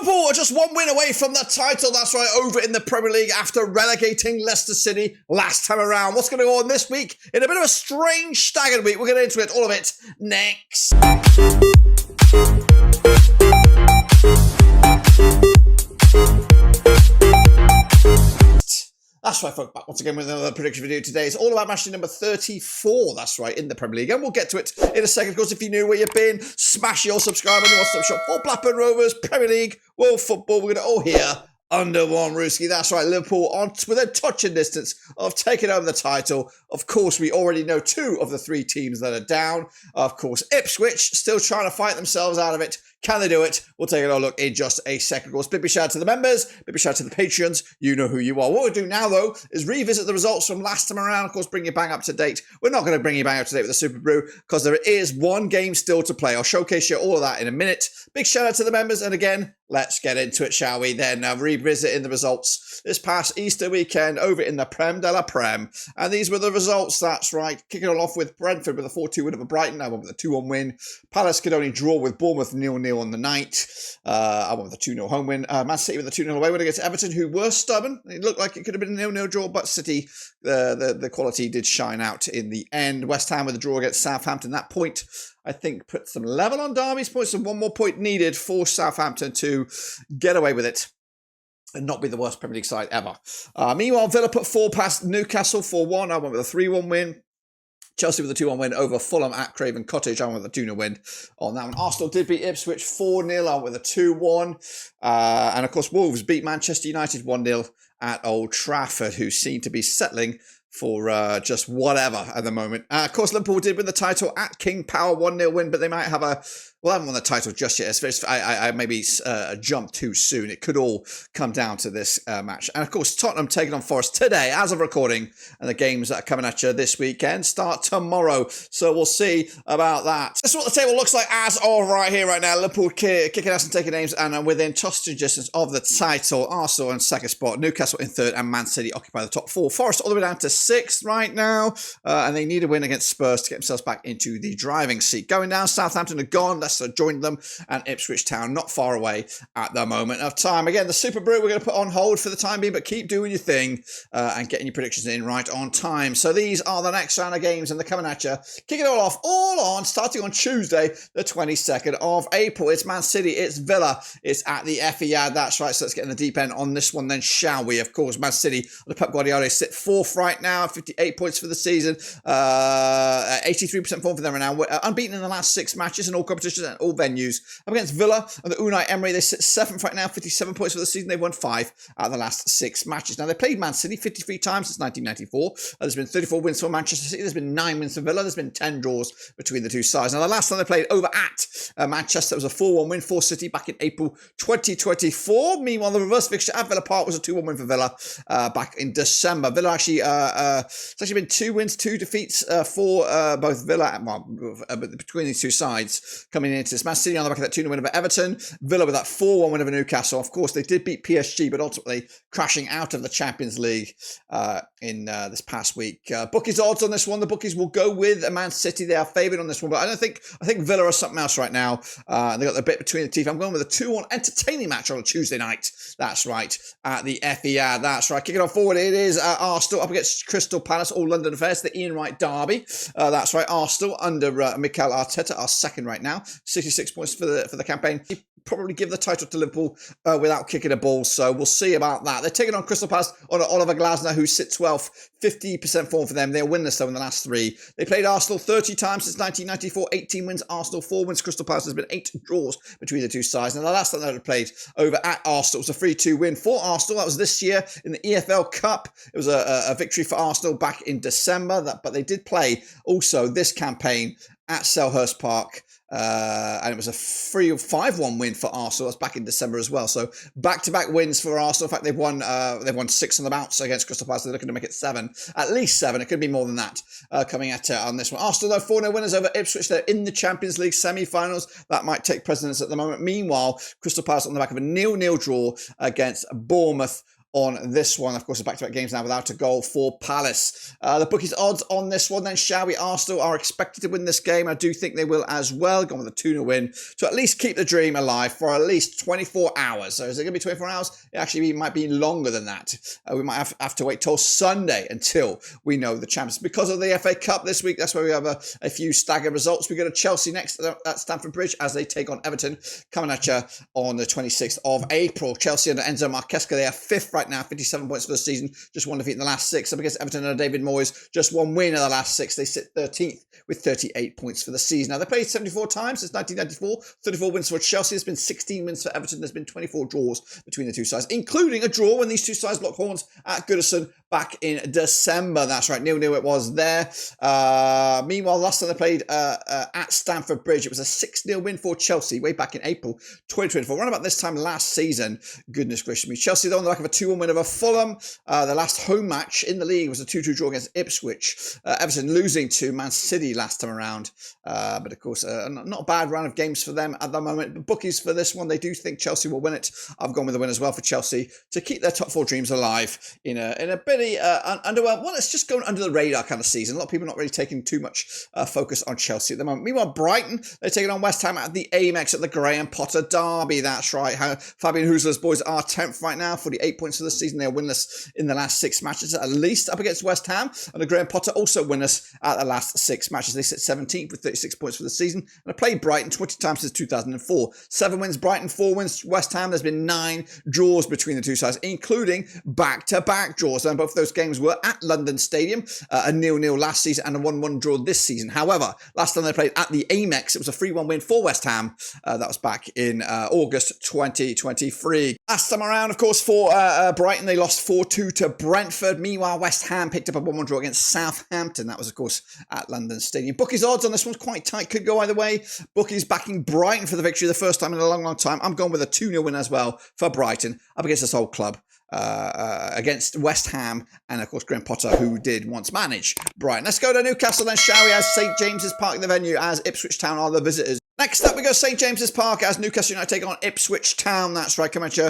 Liverpool are just one win away from the title. That's right, over in the Premier League after relegating Leicester City last time around. What's going to go on this week? In a bit of a strange, staggered week. We'll get into it, all of it, next. That's right, folks, back once again with another prediction video today. It's all about match day number 34, that's right, in the Premier League. And we'll get to it in a second. Of course, if you're new where you've been, smash your subscribe on your one-stop shop for Blackburn Rovers, Premier League, World Football. We're going to all hear under one Rooski. That's right, Liverpool on within touching distance of taking over the title. Of course, we already know two of the three teams that are down. Of course, Ipswich still trying to fight themselves out of it. Can they do it? We'll take a look in just a second. Of course, big shout out to the members, big shout out to the patrons. You know who you are. What we'll do now, though, is revisit the results from last time around. Of course, bring you bang up to date. We're not going to bring you bang up to date with the Super Brew because there is one game still to play. I'll showcase you all of that in a minute. Big shout out to the members. And again, let's get into it, shall we? Then revisiting the results this past Easter weekend over in the Prem de la Prem. And these were the results, that's right. Kicking it off with Brentford with a 4-2 win over Brighton. I went with a 2-1 win. Palace could only draw with Bournemouth 0-0 on the night. I went with a 2-0 home win. Man City with a 2-0 away win against Everton, who were stubborn. It looked like it could have been a 0-0 draw, but City, the quality did shine out in the end. West Ham with a draw against Southampton. That point, I think, puts them level on Derby's points, and one more point needed for Southampton to get away with it and not be the worst Premier League side ever. Meanwhile, Villa put 4 past Newcastle 4-1. I went with a 3-1 win. Chelsea with a 2-1 win over Fulham at Craven Cottage. I went with a 2-0 win on that one. Arsenal did beat Ipswich 4-0. I went with a 2-1. And of course, Wolves beat Manchester United 1-0 at Old Trafford, who seem to be settling for just whatever at the moment. Of course, Liverpool did win the title at King Power 1-0 win, but they might have a... Well, I haven't won the title just yet. I maybe jumped too soon. It could all come down to this match. And, of course, Tottenham taking on Forest today as of recording. And the games that are coming at you this weekend start tomorrow. So we'll see about that. This is what the table looks like as of right here, right now. Liverpool kicking ass and taking names. And within touching distance of the title, Arsenal in second spot, Newcastle in third, and Man City occupy the top 4. Forest all the way down to 6th right now. And they need a win against Spurs to get themselves back into the driving seat. Going down, Southampton are gone. Leicester joined them, and Ipswich Town not far away at the moment of time. Again, the Super Brew we're going to put on hold for the time being, but keep doing your thing and getting your predictions in right on time. So these are the next round of games, and they're coming at you. Kicking it all off, starting on Tuesday, the 22nd of April. It's Man City, it's Villa, it's at the Etihad. That's right, so let's get in the deep end on this one then, shall we? Of course, Man City, the Pep Guardiola, sit 4th right now, 58 points for the season, 83% form for them right now. Unbeaten in the last 6 matches in all competitions and all venues. Up against Villa and the Unai Emery, they sit 7th right now, 57 points for the season. They've won 5 out of the last 6 matches. Now, they played Man City 53 times since 1994. There's been 34 wins for Manchester City. There's been 9 wins for Villa. There's been 10 draws between the two sides. Now, the last time they played over at Manchester, it was a 4-1 win for City back in April 2024. Meanwhile, the reverse fixture at Villa Park was a 2-1 win for Villa back in December. Villa actually, it's actually been 2 wins, 2 defeats for both Villa, between these two sides coming into this. Man City on the back of that 2-0 win over Everton. Villa with that 4-1 win over Newcastle. Of course, they did beat PSG, but ultimately crashing out of the Champions League in this past week. Bookies odds on this one. The bookies will go with Man City. They are favoured on this one, but I think Villa are something else right now. They got the bit between the teeth. I'm going with a 2-1 entertaining match on a Tuesday night. That's right, at the Etihad. That's right. Kicking off forward, it is Arsenal up against Crystal Palace, all London affairs, the Ian Wright derby. That's right, Arsenal under Mikel Arteta are second right now, 66 points for the campaign. He probably give the title to Liverpool without kicking a ball, so we'll see about that. They're taking on Crystal Palace on Oliver Glasner, who sits 12th, 50% form for them. They're winless though in the last 3. They played Arsenal 30 times since 1994, 18 wins, Arsenal 4 wins. Crystal Palace has been 8 draws between the two sides. And the last time they played over at Arsenal was a 3-2 win for Arsenal. That was this year in the EFL Cup. It was a victory for Arsenal back in December, but they did play also this campaign at Selhurst Park. And it was a 5-1 win for Arsenal. That's back in December as well. So back-to-back wins for Arsenal. In fact, they've won 6 on the bounce against Crystal Palace. They're looking to make it 7, at least 7. It could be more than that coming at on this one. Arsenal though 4-0 winners over Ipswich. They're in the Champions League semi-finals. That might take precedence at the moment. Meanwhile, Crystal Palace on the back of a 0-0 draw against Bournemouth on this one. Of course, the back-to-back games now without a goal for Palace. The bookies odds on this one then, shall we? Arsenal are expected to win this game. I do think they will as well. Going with a 2-0 win to at least keep the dream alive for at least 24 hours. So is it going to be 24 hours? It actually might be longer than that. We might have to wait till Sunday until we know the champions. Because of the FA Cup this week, that's where we have a few staggered results. We go to Chelsea next at Stamford Bridge as they take on Everton, coming at you on the 26th of April. Chelsea under Enzo Marquesca, they are 5th right now, 57 points for the season, just one defeat in the last 6. Up against Everton under David Moyes, just one win in the last 6. They sit 13th with 38 points for the season. Now, they played 74 times since 1994, 34 wins for Chelsea. There's been 16 wins for Everton. There's been 24 draws between the two sides, including a draw when these two sides locked horns at Goodison back in December. That's right, 0-0 it was there. Meanwhile, last time they played at Stamford Bridge, it was a 6-0 win for Chelsea way back in April 2024. Around about this time last season, goodness gracious me. Chelsea, though, on the back of a 2-1 win over Fulham. The last home match in the league was a 2-2 draw against Ipswich. Everton losing to Man City last time around. But of course, not a bad round of games for them at the moment. But bookies for this one, they do think Chelsea will win it. I've gone with the win as well for Chelsea to keep their top 4 dreams alive in a pretty underwhelming, well, it's just going under the radar kind of season. A lot of people not really taking too much focus on Chelsea at the moment. Meanwhile, Brighton, they're taking on West Ham at the Amex at the Graham Potter Derby. That's right. Fabian Husler's boys are 10th right now, 48 points for the season. They're winless in the last 6 matches, at least up against West Ham. And the Graham Potter also winless at the last 6 matches. They sit 17th with 36 points for the season. And have played Brighton 20 times since 2004. 7 wins Brighton, 4 wins West Ham. There's been 9 draws between the two sides, including back-to-back draws. And both of those games were at London Stadium, a 0-0 last season and a 1-1 draw this season. However, last time they played at the Amex, it was a 3-1 win for West Ham. That was back in August 2023. Last time around, of course, for Brighton, they lost 4-2 to Brentford. Meanwhile, West Ham picked up a 1-1 draw against Southampton. That was, of course, at London Stadium. Bookies odds on this one's quite tight. Could go either way. Bookies backing Brighton for the victory the first time in a long, long time. I'm going with a 2-0 win as well for Brighton up against this old club. Against West Ham and, of course, Graham Potter, who did once manage Brighton. Let's go to Newcastle then, shall we, as St James's Park the venue, as Ipswich Town are the visitors. Next up, we go St James's Park as Newcastle United take on Ipswich Town. That's right, coming at you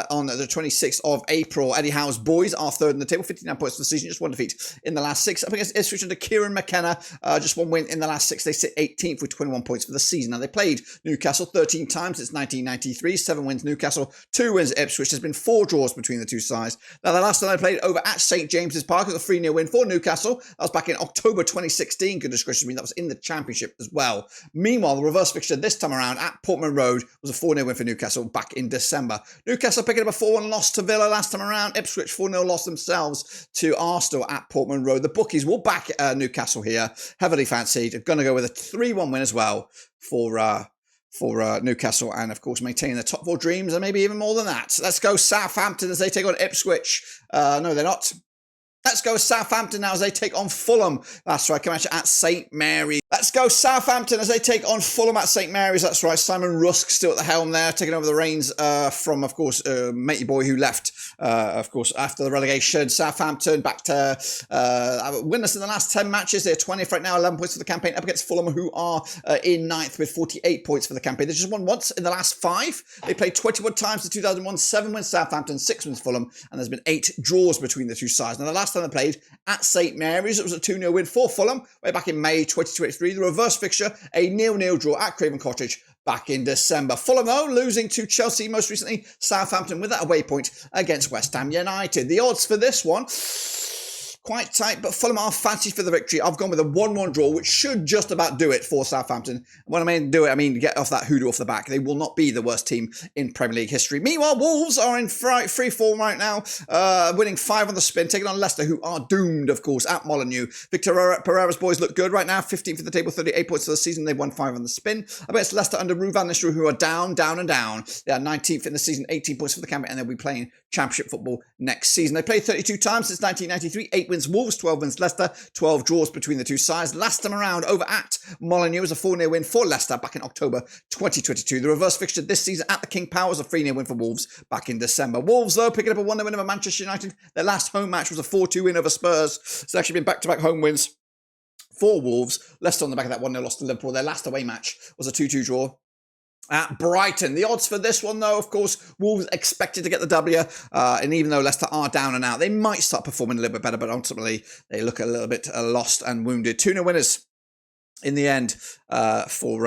on the 26th of April. Eddie Howe's boys are 3rd in the table, 59 points for the season, just 1 defeat in the last 6. Up against Ipswich under Kieran McKenna, just 1 win in the last 6. They sit 18th with 21 points for the season. Now, they played Newcastle 13 times since 1993. 7 wins Newcastle, 2 wins Ipswich. There's been 4 draws between the two sides. Now, the last time they played over at St James's Park was a 3-0 win for Newcastle. That was back in October 2016. Goodness gracious me, that was in the Championship as well. Meanwhile, the reverse fixture this time around at Portman Road was a 4-0 win for Newcastle back in December. Newcastle picking up a 4-1 loss to Villa last time around. Ipswich 4-0 loss themselves to Arsenal at Portman Road. The bookies will back Newcastle here, heavily fancied. Going to go with a 3-1 win as well for Newcastle, and of course maintaining the top 4 dreams and maybe even more than that. Let's go Southampton as they take on Ipswich. No, they're not. Let's go Southampton now as they take on Fulham. That's right, coming at St Mary's. Let's go Southampton as they take on Fulham at St Mary's. That's right, Simon Rusk still at the helm there, taking over the reins from, of course, matey boy who left, of course, after the relegation. Southampton back to winless in the last 10 matches. They're 20th right now, 11 points for the campaign, up against Fulham, who are in 9th with 48 points for the campaign. They just won once in the last 5. They played 21 times in 2001, 7 wins Southampton, 6 wins Fulham, and there's been 8 draws between the two sides. Now, the last time they played at St Mary's, it was a 2-0 win for Fulham way back in May 2023. The reverse fixture, a 0-0 draw at Craven Cottage back in December. Fulham, though, losing to Chelsea most recently. Southampton with that away point against West Ham United. The odds for this one, quite tight, but Fulham are fancy for the victory. I've gone with a 1-1 draw, which should just about do it for Southampton. When I mean do it, I mean get off that hoodoo off the back. They will not be the worst team in Premier League history. Meanwhile, Wolves are in free form right now, winning 5 on the spin, taking on Leicester, who are doomed, of course, at Molineux. Victor Pereira's boys look good right now, 15th for the table, 38 points for the season. They've won 5 on the spin. I bet it's Leicester under Ruud van Nistelrooy, who are down, down and down. They are 19th in the season, 18 points for the campaign, and they'll be playing Championship football next season. They played 32 times since 1993, 8 wins Wolves, 12 wins Leicester, 12 draws between the two sides. Last time around over at Molineux was a 4-0 win for Leicester back in October 2022. The reverse fixture this season at the King Power was a 3-0 win for Wolves back in December. Wolves, though, picking up a 1-0 win over Manchester United. Their last home match was a 4-2 win over Spurs. It's actually been back-to-back home wins for Wolves. Leicester on the back of that 1-0 loss to Liverpool. Their last away match was a 2-2 draw at Brighton. The odds for this one, though, of course, Wolves expected to get the W, and even though Leicester are down and out, they might start performing a little bit better, but ultimately they look a little bit lost and wounded. 2-0 winners in the end for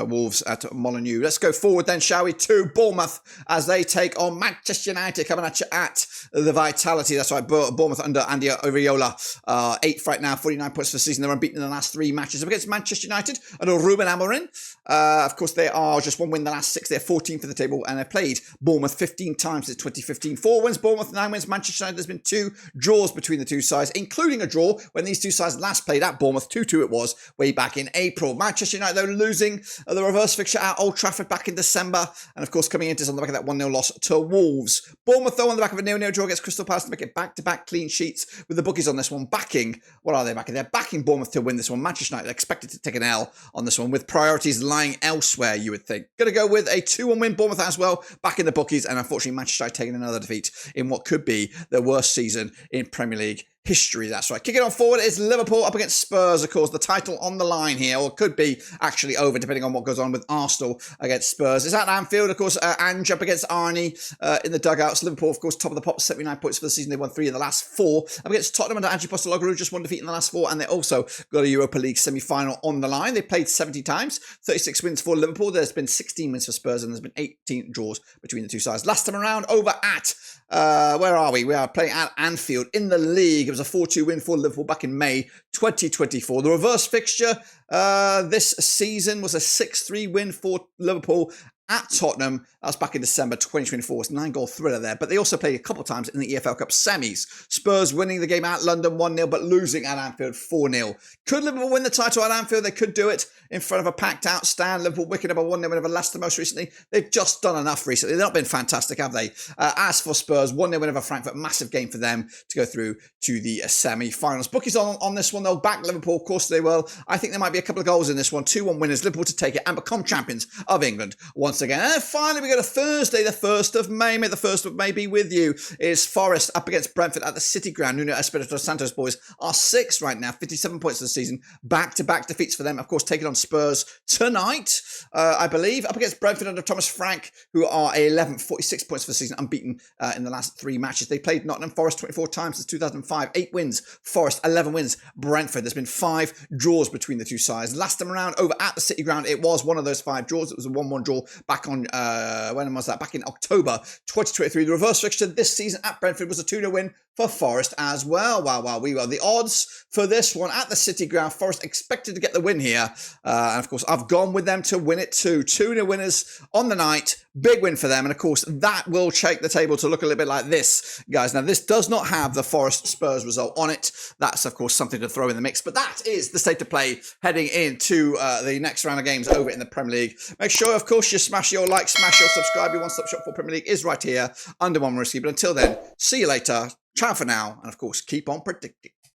Wolves at Molineux. Let's go forward then, shall we, to Bournemouth as they take on Manchester United, coming at you at the Vitality. That's right, Bournemouth under Andy Oriola. 8th right now, 49 points for the season. They're unbeaten in the last 3 matches up against Manchester United under Ruben Amorim. Of course, they are just 1 win the last 6. They're 14th for the table, and they've played Bournemouth 15 times since 2015. 4 wins Bournemouth, 9 wins Manchester United. There's been 2 draws between the two sides, including a draw when these two sides last played at Bournemouth. 2-2 it was way back in April. Manchester United, though, losing the reverse fixture at Old Trafford back in December, and of course coming into this on the back of that 1-0 loss to Wolves. Bournemouth, though, on the back of a 0-0 draw against Crystal Palace to make it back-to-back clean sheets with the bookies on this one, backing, what are they backing? They're backing Bournemouth to win this one. Manchester United expected to take an L on this one, with priorities lying elsewhere, you would think. Going to go with a 2-1 win, Bournemouth as well, back in the bookies, and unfortunately Manchester United taking another defeat in what could be their worst season in Premier League history. That's right. Kicking on forward is Liverpool up against Spurs, of course. The title on the line here, or could be actually over, depending on what goes on with Arsenal against Spurs. It's at Anfield, of course. Ange up against Arnie in the dugouts. Liverpool, of course, top of the pops, 79 points for the season. They won 3 in the last 4. Up against Tottenham under Ange Postecoglou, who just 1 defeat in the last 4, and they also got a Europa League semi-final on the line. They played 70 times, 36 wins for Liverpool. There's been 16 wins for Spurs, and there's been 18 draws between the two sides. Last time around, over at where are we? We are playing at Anfield in the league. It was a 4-2 win for Liverpool back in May 2024. The reverse fixture this season was a 6-3 win for Liverpool at Tottenham. That was back in December 2024. It's a 9-goal thriller there. But they also played a couple of times in the EFL Cup semis. Spurs winning the game at London 1-0, but losing at Anfield 4-0. Could Liverpool win the title at Anfield? They could do it in front of a packed-out stand. Liverpool wicked up a 1-0 win over Leicester most recently. They've just done enough recently. They've not been fantastic, have they? As for Spurs, 1-0 win over Frankfurt. Massive game for them to go through to the semi-finals. Bookies on this one, they'll back Liverpool. Of course they will. I think there might be a couple of goals in this one. 2-1 winners. Liverpool to take it and become champions of England once again. And finally, we go to Thursday, the 1st of May. May the 1st of May be with you. Is Forest up against Brentford at the City Ground. Nuno Espirito Santos boys are 6th right now, 57 points for the season. Back-to-back defeats for them. Of course, taking on Spurs tonight, I believe, up against Brentford under Thomas Frank, who are 11th, 46 points for the season, unbeaten in the last 3 matches. They played Nottingham Forest 24 times since 2005. 8 wins, Forest, 11 wins, Brentford. There's been 5 draws between the two sides. Last time around, over at the City Ground, it was one of those 5 draws. It was a 1-1 draw back on, when was that? Back in October 2023. The reverse fixture this season at Brentford was a 2-0 win for Forest as well. Wow, we were. The odds for this one at the City Ground, Forest expected to get the win here. And of course, I've gone with them to win it too. 2-0 winners on the night. Big win for them. And of course, that will shake the table to look a little bit like this, guys. Now, this does not have the Forest Spurs result on it. That's, of course, something to throw in the mix. But that is the state of play heading into the next round of games over in the Premier League. Make sure, of course, you smash your like, smash your subscribe. Your one-stop shop for Premier League is right here under One Risky. But until then, see you later. Ciao for now. And, of course, keep on predicting.